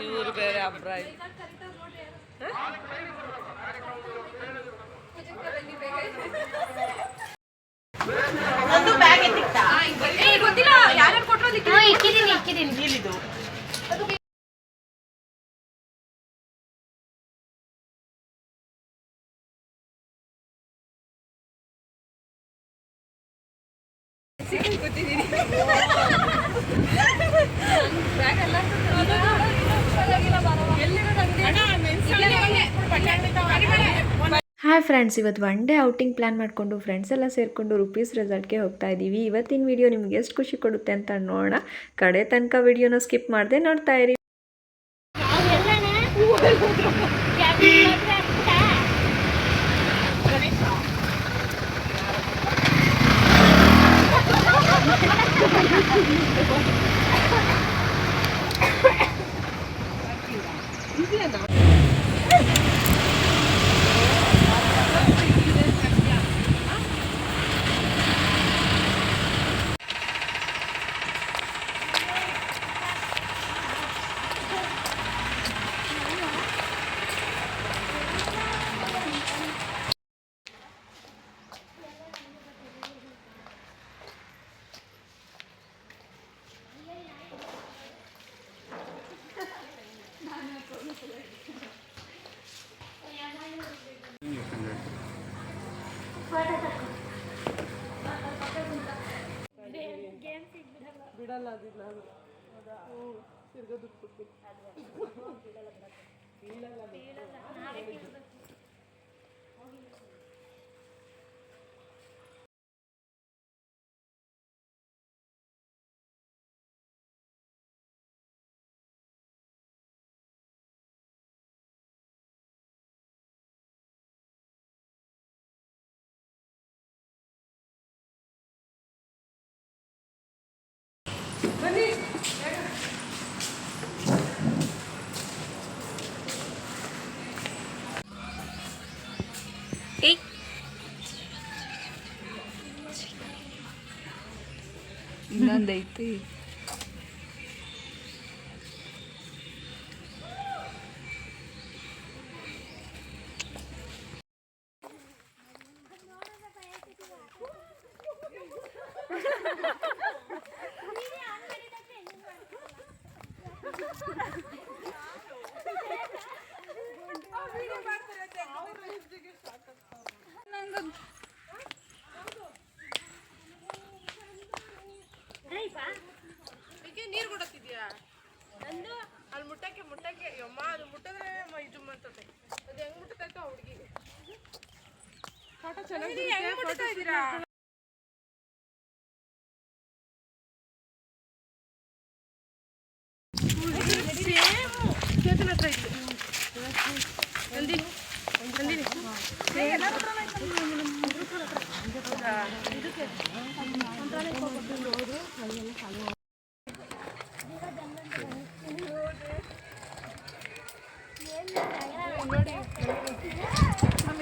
ಇವರು ಬೇರೆ ಹಬ್ಬ ಗೊತ್ತಿಲ್ಲ ಯಾರ್ಯಾರು ಕೊಟ್ಟರು ಇಕ್ಕಿದ್ದೀನಿ ಇದು ಹಾಯ್ ಫ್ರೆಂಡ್ಸ್, ಇವತ್ತು ಒನ್ ಡೇ ಔಟಿಂಗ್ ಪ್ಲ್ಯಾನ್ ಮಾಡಿಕೊಂಡು ಫ್ರೆಂಡ್ಸ್ ಎಲ್ಲ ಸೇರಿಕೊಂಡು ರುಪೀಸ್ ರೆಸಾರ್ಟ್ಗೆ ಹೋಗ್ತಾ ಇದ್ದೀವಿ. ಇವತ್ತಿನ ವಿಡಿಯೋ ನಿಮ್ಗೆ ಎಷ್ಟು ಖುಷಿ ಕೊಡುತ್ತೆ ಅಂತ ನೋಡೋಣ. ಕಡೆ ತನಕ ವಿಡಿಯೋನ ಸ್ಕಿಪ್ ಮಾಡದೆ ನೋಡ್ತಾ ಇರಿ. ಬಿಡಲ್ಲ ಅದಿಲ್ಲ ತಿರ್ಗೋದು ಇನ್ನೊಂದೈತಿ. ನೀರು ಕೊಡತ್ತಿದ್ಯಾ ನಂದು ಅಲ್ಲಿ ಮುಟ್ಟಕ್ಕೆ ಅಮ್ಮ ಅದು ಮುಟ್ಟಿದ್ರೆ ಮೈ ಜುಮ್ ಅಂತತೆ. ಅದು ಹೆಂಗ್ ಮುಟ್ಟತೈತೋ ಹುಡುಗಿ ಫೋಟೋ ಚೆನ್ನಾಗಿ ಹೆಂಗ್ ಮುಟ್ತಾ ಇದ್ದೀರಾ? ಚೇತನ ಹತ್ರ ಇತ್ತು ನಂದಿನಿ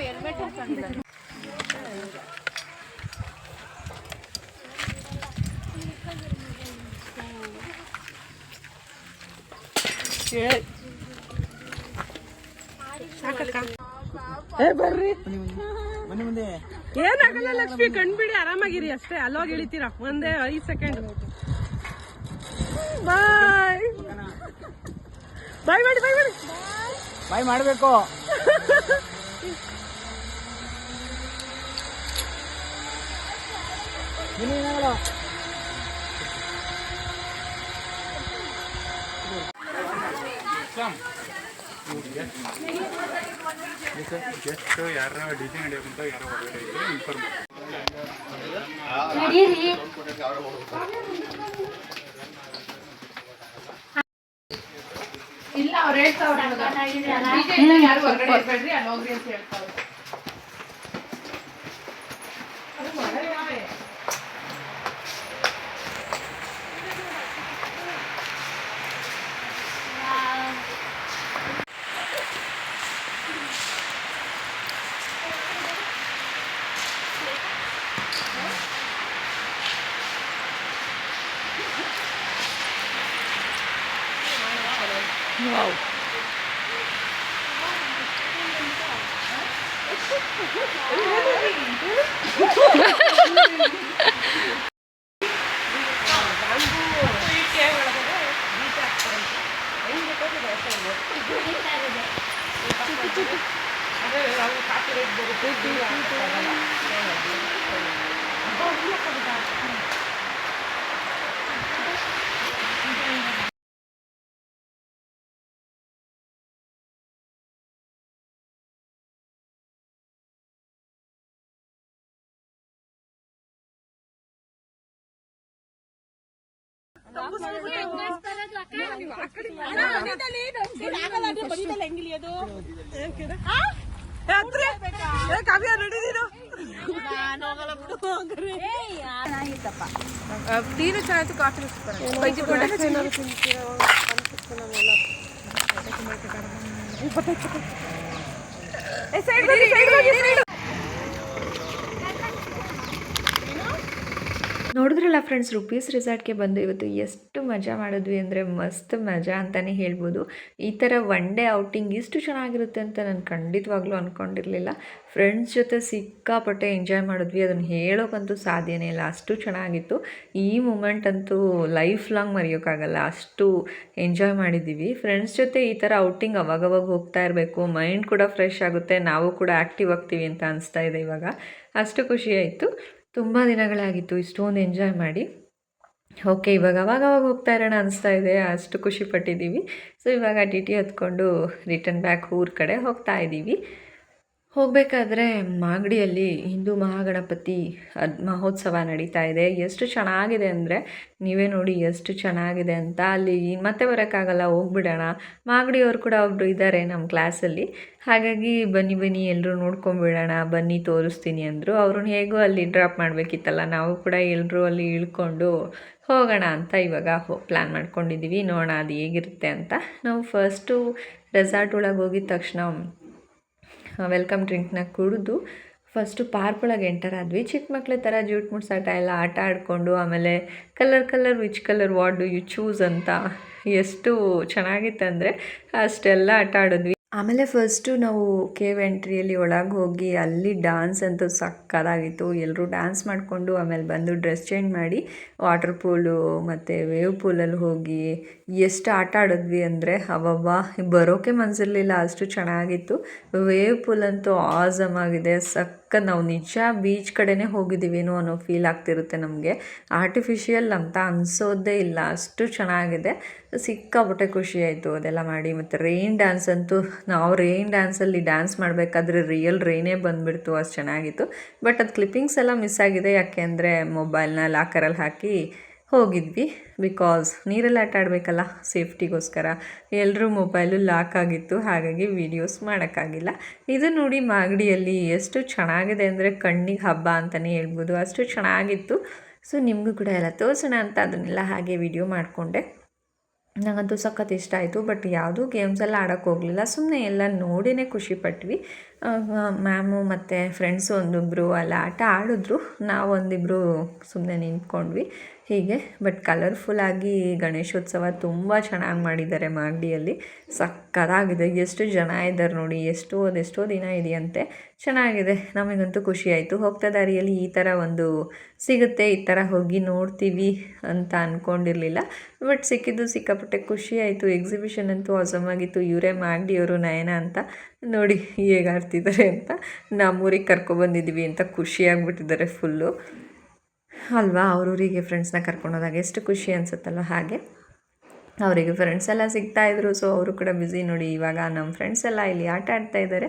ಹೆಲ್ಮೆಟ್ ಹಾಕೊಂಡಿಲ್ಲ. ಬರ್ರಿ ಏನಾಗಲ್ಲ ಲಕ್ಷ್ಮಿ, ಕಣ್ಬಿಡಿ, ಆರಾಮಾಗಿರಿ ಅಷ್ಟೇ. ಅಲ್ಲೋಗಿ ಇಳಿತೀರಾ ಒಂದೇ 5 ಸೆಕೆಂಡ್. ಬಾಯ್ ಬಾಯ್ ಮಾಡಿ ಬಾಯ್ ಮಾಡಬೇಕು. ಜಸ್ಟ್ ಯಾರ ಡಿಸೈನ್ ನಡೆಯಕ್ಕಂತ ಯಾರೋ ಹೊರಗಡೆ ಇದ್ರೆ ಇನ್ಫಾರ್ಮ್ ಇಲ್ಲ. ಅವ್ರು ಹೇಳ್ತಾವ್ರೆ ಯಾರು ಹೊರಗಡೆ ಇರ್ಬೇಡ್ರಿ, ಅಲ್ಲಿ ಹೋಗ್ರಿ ಅಂತ ಹೇಳ್ತಾವ್ರೆ. ಟೀನು ಚೆನ್ನಾಗಿತ್ತು, ಕಾಫಿ ನೋಡಿದ್ರಲ್ಲ ಫ್ರೆಂಡ್ಸ್, ರುಪೀಸ್ ರೆಸಾರ್ಟ್ಗೆ ಬಂದು ಇವತ್ತು ಎಷ್ಟು ಮಜಾ ಮಾಡಿದ್ವಿ ಅಂದರೆ ಮಸ್ತ್ ಮಜಾ ಅಂತಲೇ ಹೇಳ್ಬೋದು. ಈ ಥರ ಒನ್ ಡೇ ಔಟಿಂಗ್ ಇಷ್ಟು ಚೆನ್ನಾಗಿರುತ್ತೆ ಅಂತ ನಾನು ಖಂಡಿತವಾಗ್ಲೂ ಅಂದ್ಕೊಂಡಿರಲಿಲ್ಲ. ಫ್ರೆಂಡ್ಸ್ ಜೊತೆ ಸಿಕ್ಕಾಪಟ್ಟೆ ಎಂಜಾಯ್ ಮಾಡಿದ್ವಿ, ಅದನ್ನು ಹೇಳೋಕ್ಕಂತೂ ಸಾಧ್ಯನೇ ಇಲ್ಲ, ಅಷ್ಟು ಚೆನ್ನಾಗಿತ್ತು. ಈ ಮೂಮೆಂಟ್ ಅಂತೂ ಲೈಫ್ ಲಾಂಗ್ ಮರೆಯೋಕ್ಕಾಗಲ್ಲ, ಅಷ್ಟು ಎಂಜಾಯ್ ಮಾಡಿದ್ದೀವಿ. ಫ್ರೆಂಡ್ಸ್ ಜೊತೆ ಈ ಥರ ಔಟಿಂಗ್ ಅವಾಗವಾಗ ಹೋಗ್ತಾ ಇರಬೇಕು, ಮೈಂಡ್ ಕೂಡ ಫ್ರೆಶ್ ಆಗುತ್ತೆ, ನಾವು ಕೂಡ ಆ್ಯಕ್ಟಿವ್ ಆಗ್ತೀವಿ ಅಂತ ಅನಿಸ್ತಾ ಇದೆ ಇವಾಗ. ಅಷ್ಟು ಖುಷಿಯಾಯಿತು. ತುಂಬ ದಿನಗಳಾಗಿತ್ತು ಇಷ್ಟೊಂದು ಎಂಜಾಯ್ ಮಾಡಿ. ಓಕೆ, ಇವಾಗ ಅವಾಗವಾಗ ಹೋಗ್ತಾ ಇರೋಣ ಅನಿಸ್ತಾ ಇದೆ, ಅಷ್ಟು ಖುಷಿ ಪಟ್ಟಿದ್ದೀವಿ. ಸೊ ಇವಾಗ ಟಿ ಟಿ ಹತ್ಕೊಂಡು ರಿಟರ್ನ್ ಬ್ಯಾಕ್ ಊರ ಕಡೆ ಹೋಗ್ತಾ ಇದ್ದೀವಿ. ಹೋಗಬೇಕಾದ್ರೆ ಮಾಗಡಿಯಲ್ಲಿ ಹಿಂದೂ ಮಹಾಗಣಪತಿ ಮಹೋತ್ಸವ ನಡೀತಾ ಇದೆ. ಎಷ್ಟು ಚೆನ್ನಾಗಿದೆ ಅಂದರೆ ನೀವೇ ನೋಡಿ ಎಷ್ಟು ಚೆನ್ನಾಗಿದೆ ಅಂತ. ಅಲ್ಲಿ ಮತ್ತೆ ಬರೋಕ್ಕಾಗಲ್ಲ, ಹೋಗ್ಬಿಡೋಣ. ಮಾಗಡಿಯವರು ಕೂಡ ಒಬ್ಬರು ಇದ್ದಾರೆ ನಮ್ಮ ಕ್ಲಾಸಲ್ಲಿ, ಹಾಗಾಗಿ ಬನ್ನಿ ಎಲ್ಲರೂ ನೋಡ್ಕೊಂಬಿಡೋಣ, ಬನ್ನಿ ತೋರಿಸ್ತೀನಿ ಅಂದರು. ಅವ್ರನ್ನ ಹೇಗೋ ಅಲ್ಲಿ ಡ್ರಾಪ್ ಮಾಡಬೇಕಿತ್ತಲ್ಲ, ನಾವು ಕೂಡ ಎಲ್ಲರೂ ಅಲ್ಲಿ ಇಳ್ಕೊಂಡು ಹೋಗೋಣ ಅಂತ ಇವಾಗ ಪ್ಲ್ಯಾನ್ ಮಾಡ್ಕೊಂಡಿದ್ದೀವಿ. ನೋಡೋಣ ಅದು ಹೇಗಿರುತ್ತೆ ಅಂತ. ನಾವು ಫಸ್ಟು ರೆಸಾರ್ಟ್ ಒಳಗೆ ಹೋಗಿದ ತಕ್ಷಣ ವೆಲ್ಕಮ್ ಡ್ರಿಂಕ್ನ ಕುಡಿದು ಫಸ್ಟು ಪಾರ್ಕ್ ಒಳಗೆ ಎಂಟರ್ ಆದ್ವಿ. ಚಿಕ್ಕ ಮಕ್ಕಳ ಥರ ಜೂಟ್ ಮುಟ್ಸಾಟ ಎಲ್ಲ ಆಟ ಆಡಿಕೊಂಡು, ಆಮೇಲೆ colour which colour what do you choose ಅಂತ ಎಷ್ಟು ಚೆನ್ನಾಗಿತ್ತಂದರೆ ಅಷ್ಟೆಲ್ಲ ಆಟ ಆಡಿದ್ವಿ. ಆಮೇಲೆ ಫಸ್ಟು ನಾವು ಕೇವ್ ಎಂಟ್ರಿಯಲ್ಲಿ ಒಳಗೆ ಹೋಗಿ ಅಲ್ಲಿ ಡ್ಯಾನ್ಸ್ ಅಂತೂ ಸಕ್ಕತ್ತಾಗಿತ್ತು. ಎಲ್ಲರೂ ಡ್ಯಾನ್ಸ್ ಮಾಡಿಕೊಂಡು ಆಮೇಲೆ ಬಂದು ಡ್ರೆಸ್ ಚೇಂಜ್ ಮಾಡಿ ವಾಟರ್ ಪೂಲು ಮತ್ತು ವೇವ್ ಪೂಲಲ್ಲಿ ಹೋಗಿ ಎಷ್ಟು ಆಟ ಆಡಿದ್ವಿ ಅಂದರೆ ಅಬ್ಬಬ್ಬಾ ಬರೋಕ್ಕೆ ಮನಸ್ಸಿರಲಿಲ್ಲ, ಅಷ್ಟು ಚೆನ್ನಾಗಿತ್ತು. ವೇವ್ ಪೂಲ್ ಅಂತೂ ಆಸಮ್ ಆಗಿದೆ, ನಾವು ನಿಜ ಬೀಚ್ ಕಡೆನೇ ಹೋಗಿದ್ದೀವೇನೋ ಅನ್ನೋ ಫೀಲ್ ಆಗ್ತಿರುತ್ತೆ ನಮಗೆ. ಆರ್ಟಿಫಿಷಿಯಲ್ ಅಂತ ಅನಿಸೋದೇ ಇಲ್ಲ, ಅಷ್ಟು ಚೆನ್ನಾಗಿದೆ. ಸಿಕ್ಕಾಪಟ್ಟೆ ಖುಷಿ ಆಯಿತು ಅದೆಲ್ಲ ಮಾಡಿ. ಮತ್ತು ರೈನ್ ಡ್ಯಾನ್ಸ್ ಅಂತೂ ನಾವು ರೈನ್ ಡ್ಯಾನ್ಸಲ್ಲಿ ಡ್ಯಾನ್ಸ್ ಮಾಡಬೇಕಾದ್ರೆ ರಿಯಲ್ ರೈನೇ ಬಂದುಬಿಡ್ತು, ಅಷ್ಟು ಚೆನ್ನಾಗಿತ್ತು. ಬಟ್ ಅದು ಕ್ಲಿಪ್ಪಿಂಗ್ಸ್ ಎಲ್ಲ ಮಿಸ್ ಆಗಿದೆ, ಯಾಕೆ ಅಂದರೆ ಮೊಬೈಲ್ನ ಲಾಕರಲ್ಲಿ ಹಾಕಿ ಹೋಗಿದ್ವಿ. ಬಿಕಾಸ್ ನೀರಲ್ಲಿ ಆಟ ಆಡಬೇಕಲ್ಲ, ಸೇಫ್ಟಿಗೋಸ್ಕರ ಎಲ್ಲರೂ ಮೊಬೈಲು ಲಾಕ್ ಆಗಿತ್ತು, ಹಾಗಾಗಿ ವೀಡಿಯೋಸ್ ಮಾಡೋಕ್ಕಾಗಿಲ್ಲ. ಇದು ನೋಡಿ ಮಾಗಡಿಯಲ್ಲಿ ಎಷ್ಟು ಚೆನ್ನಾಗಿದೆ ಅಂದರೆ ಕಣ್ಣಿಗೆ ಹಬ್ಬ ಅಂತಲೇ ಹೇಳ್ಬೋದು, ಅಷ್ಟು ಚೆನ್ನಾಗಿತ್ತು. ಸೊ ನಿಮಗೂ ಕೂಡ ಎಲ್ಲ ತೋರಿಸೋಣ ಅಂತ ಅದನ್ನೆಲ್ಲ ಹಾಗೆ ವಿಡಿಯೋ ಮಾಡಿಕೊಂಡೆ. ನನಗಂತೂ ಸಖತ್ ಇಷ್ಟ ಆಯಿತು. ಬಟ್ ಯಾವುದೂ ಗೇಮ್ಸೆಲ್ಲ ಆಡೋಕ್ಕೆ ಹೋಗಲಿಲ್ಲ, ಸುಮ್ಮನೆ ಎಲ್ಲ ನೋಡಿನೇ ಖುಷಿಪಟ್ವಿ. ಮ್ಯಾಮು ಮತ್ತು ಫ್ರೆಂಡ್ಸು ಒಂದಿಬ್ಬರು ಅಲ್ಲಿ ಆಟ ಆಡಿದ್ರು, ನಾವೊಂದಿಬ್ಬರು ಸುಮ್ಮನೆ ನಿಂತ್ಕೊಂಡ್ವಿ ಹೀಗೆ. ಬಟ್ ಕಲರ್ಫುಲ್ಲಾಗಿ ಗಣೇಶೋತ್ಸವ ತುಂಬ ಚೆನ್ನಾಗಿ ಮಾಡಿದ್ದಾರೆ ಮಾಗಡಿಯಲ್ಲಿ, ಸಕ್ಕತ್ತಾಗಿದೆ. ಎಷ್ಟು ಜನ ಇದ್ದಾರೆ ನೋಡಿ, ಎಷ್ಟೋ ದಿನ ಇದೆಯಂತೆ, ಚೆನ್ನಾಗಿದೆ. ನಮಗಂತೂ ಖುಷಿ ಆಯಿತು. ಹೋಗ್ತಾ ದಾರಿಯಲ್ಲಿ ಈ ಥರ ಒಂದು ಸಿಗುತ್ತೆ, ಈ ಥರ ಹೋಗಿ ನೋಡ್ತೀವಿ ಅಂತ ಅಂದ್ಕೊಂಡಿರಲಿಲ್ಲ. ಬಟ್ ಸಿಕ್ಕಿದ್ದು ಸಿಕ್ಕಾಪಟ್ಟೆ ಖುಷಿ ಆಯಿತು. ಎಕ್ಸಿಬಿಷನ್ ಅಂತೂ ಆಸಮಾಗಿತ್ತು. ಇವರೇ ಮಾಗಡಿಯವರು, ನಯನ ಅಂತ, ನೋಡಿ ಹೇಗೆ ಆಡ್ತಿದ್ದಾರೆ ಅಂತ. ನಮ್ಮೂರಿಗೆ ಕರ್ಕೊಬಂದಿದ್ದೀವಿ ಅಂತ ಖುಷಿಯಾಗ್ಬಿಟ್ಟಿದ್ದಾರೆ ಫುಲ್ಲು ಅಲ್ವಾ. ಅವ್ರೂರಿಗೆ ಫ್ರೆಂಡ್ಸ್ನ ಕರ್ಕೊಂಡೋದಾಗ ಎಷ್ಟು ಖುಷಿ ಅನಿಸುತ್ತಲ್ವ, ಹಾಗೆ ಅವರಿಗೆ ಫ್ರೆಂಡ್ಸ್ ಎಲ್ಲ ಸಿಗ್ತಾಯಿದ್ರು. ಸೊ ಅವರು ಕೂಡ ಬ್ಯುಸಿ. ನೋಡಿ ಇವಾಗ ನಮ್ಮ ಫ್ರೆಂಡ್ಸ್ ಎಲ್ಲ ಇಲ್ಲಿ ಆಟ ಆಡ್ತಾಯಿದ್ದಾರೆ,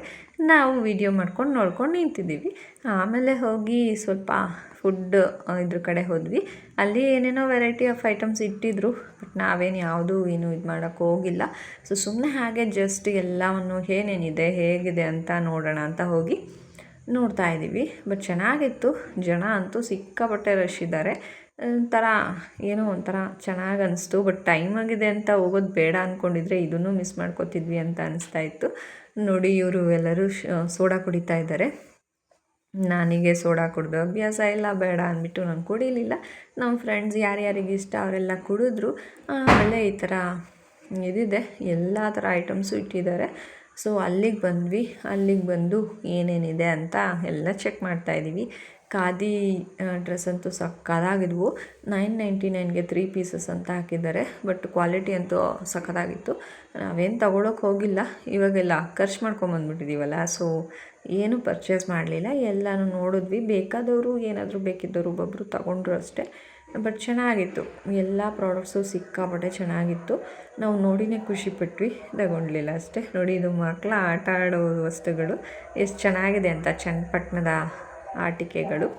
ನಾವು ವಿಡಿಯೋ ಮಾಡ್ಕೊಂಡು ನೋಡ್ಕೊಂಡು ನಿಂತಿದ್ದೀವಿ. ಆಮೇಲೆ ಹೋಗಿ ಸ್ವಲ್ಪ ಫುಡ್ ಇದ್ರ ಕಡೆ ಹೋದ್ವಿ. ಅಲ್ಲಿ ಏನೇನೋ ವೆರೈಟಿ ಆಫ್ ಐಟಮ್ಸ್ ಇಟ್ಟಿದ್ರು, ಬಟ್ ನಾವೇನು ಯಾವುದೂ ಇದು ಮಾಡೋಕ್ಕೆ ಹೋಗಿಲ್ಲ. ಸೊ ಸುಮ್ಮನೆ ಹಾಗೆ ಜಸ್ಟ್ ಎಲ್ಲವನ್ನು ಏನೇನಿದೆ ಹೇಗಿದೆ ಅಂತ ನೋಡೋಣ ಅಂತ ಹೋಗಿ ನೋಡ್ತಾ ಇದ್ದೀವಿ. ಬಟ್ ಚೆನ್ನಾಗಿತ್ತು. ಜನ ಅಂತೂ ಸಿಕ್ಕಾಪಟ್ಟೆ ರಶ್ ಇದ್ದಾರೆ. ಒಂಥರ ಚೆನ್ನಾಗಿ ಅನಿಸ್ತು. ಬಟ್ ಟೈಮ್ ಆಗಿದೆ ಅಂತ ಹೋಗೋದು ಬೇಡ ಅಂದ್ಕೊಂಡಿದ್ರೆ ಇದನ್ನು ಮಿಸ್ ಮಾಡ್ಕೋತಿದ್ವಿ ಅಂತ ಅನಿಸ್ತಾ ಇತ್ತು. ನೋಡಿ ಇವರು ಎಲ್ಲರೂ ಸೋಡಾ ಕುಡಿತಾ ಇದ್ದಾರೆ. ನನಗೆ ಸೋಡಾ ಕುಡಿದು ಅಭ್ಯಾಸ ಇಲ್ಲ, ಬೇಡ ಅಂದ್ಬಿಟ್ಟು ನಾನು ಕುಡಿಲಿಲ್ಲ. ನಮ್ಮ ಫ್ರೆಂಡ್ಸ್ ಯಾರ್ಯಾರಿಗೆ ಇಷ್ಟ ಅವರೆಲ್ಲ ಕುಡಿದ್ರು. ಆಮೇಲೆ ಈ ಥರ ಇದಿದೆ, ಎಲ್ಲ ಥರ ಐಟಮ್ಸು ಇಟ್ಟಿದ್ದಾರೆ. ಸೊ ಅಲ್ಲಿಗೆ ಬಂದ್ವಿ. ಅಲ್ಲಿಗೆ ಬಂದು ಏನೇನಿದೆ ಅಂತ ಎಲ್ಲ ಚೆಕ್ ಮಾಡ್ತಾಯಿದ್ದೀವಿ. ಖಾದಿ ಡ್ರೆಸ್ ಅಂತೂ ಸಕ್ಕತ್ತಾಗಿದ್ವು. 999ಗೆ 3 ಪೀಸಸ್ ಅಂತ ಹಾಕಿದ್ದಾರೆ. ಬಟ್ ಕ್ವಾಲಿಟಿ ಅಂತೂ ಸಕ್ಕತ್ತಾಗಿತ್ತು. ನಾವೇನು ತೊಗೊಳಕ್ಕೆ ಹೋಗಿಲ್ಲ, ಇವಾಗೆಲ್ಲ ಖರ್ಚು ಮಾಡ್ಕೊಂಬಂದ್ಬಿಟ್ಟಿದ್ದೀವಲ್ಲ, ಸೊ ಏನೂ ಪರ್ಚೇಸ್ ಮಾಡಲಿಲ್ಲ. ಎಲ್ಲನೂ ನೋಡಿದ್ವಿ. ಬೇಕಾದವರು ಏನಾದರೂ ಬೇಕಿದ್ದವರು ಒಬ್ಬೊಬ್ಬರು ತೊಗೊಂಡ್ರು ಅಷ್ಟೇ. ಬಟ್ ಚೆನ್ನಾಗಿತ್ತು, ಎಲ್ಲ ಪ್ರಾಡಕ್ಟ್ಸು ಸಿಕ್ಕಾಪಟ್ಟೆ ಚೆನ್ನಾಗಿತ್ತು. ನಾವು ನೋಡಿನೇ ಖುಷಿಪಟ್ವಿ, ತಗೊಂಡ್ಲಿಲ್ಲ ಅಷ್ಟೇ. ನೋಡಿ, ಇದು ಮಕ್ಕಳ ಆಟ ಆಡೋ ವಸ್ತುಗಳು ಎಷ್ಟು ಚೆನ್ನಾಗಿದೆ ಅಂತ, ಚನ್ನಪಟ್ಟಣದ ಆಟಿಕೆಗಳು.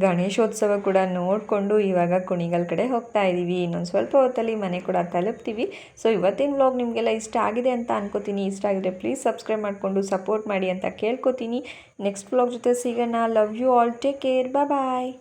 ಗಣೇಶೋತ್ಸವ ಕೂಡ ನೋಡಿಕೊಂಡು ಇವಾಗ ಕುಣಿಗಲ್ ಕಡೆ ಹೋಗ್ತಾ ಇದ್ದೀವಿ. ಇನ್ನೊಂದು ಸ್ವಲ್ಪ ಹೊತ್ತಲ್ಲಿ ಮನೆ ಕೂಡ ತಲುಪ್ತೀವಿ. ಸೊ ಇವತ್ತಿನ ವ್ಲಾಗ್ ನಿಮಗೆಲ್ಲ ಇಷ್ಟ ಆಗಿದೆ ಅಂತ ಅನ್ಕೋತೀನಿ. ಇಷ್ಟ ಆಗಿದ್ರೆ ಪ್ಲೀಸ್ ಸಬ್ಸ್ಕ್ರೈಬ್ ಮಾಡಿಕೊಂಡು ಸಪೋರ್ಟ್ ಮಾಡಿ ಅಂತ ಕೇಳ್ಕೊತೀನಿ. ನೆಕ್ಸ್ಟ್ ವ್ಲಾಗ್ ಜೊತೆ ಸಿಗೋಣ. Love you all, take care, bye.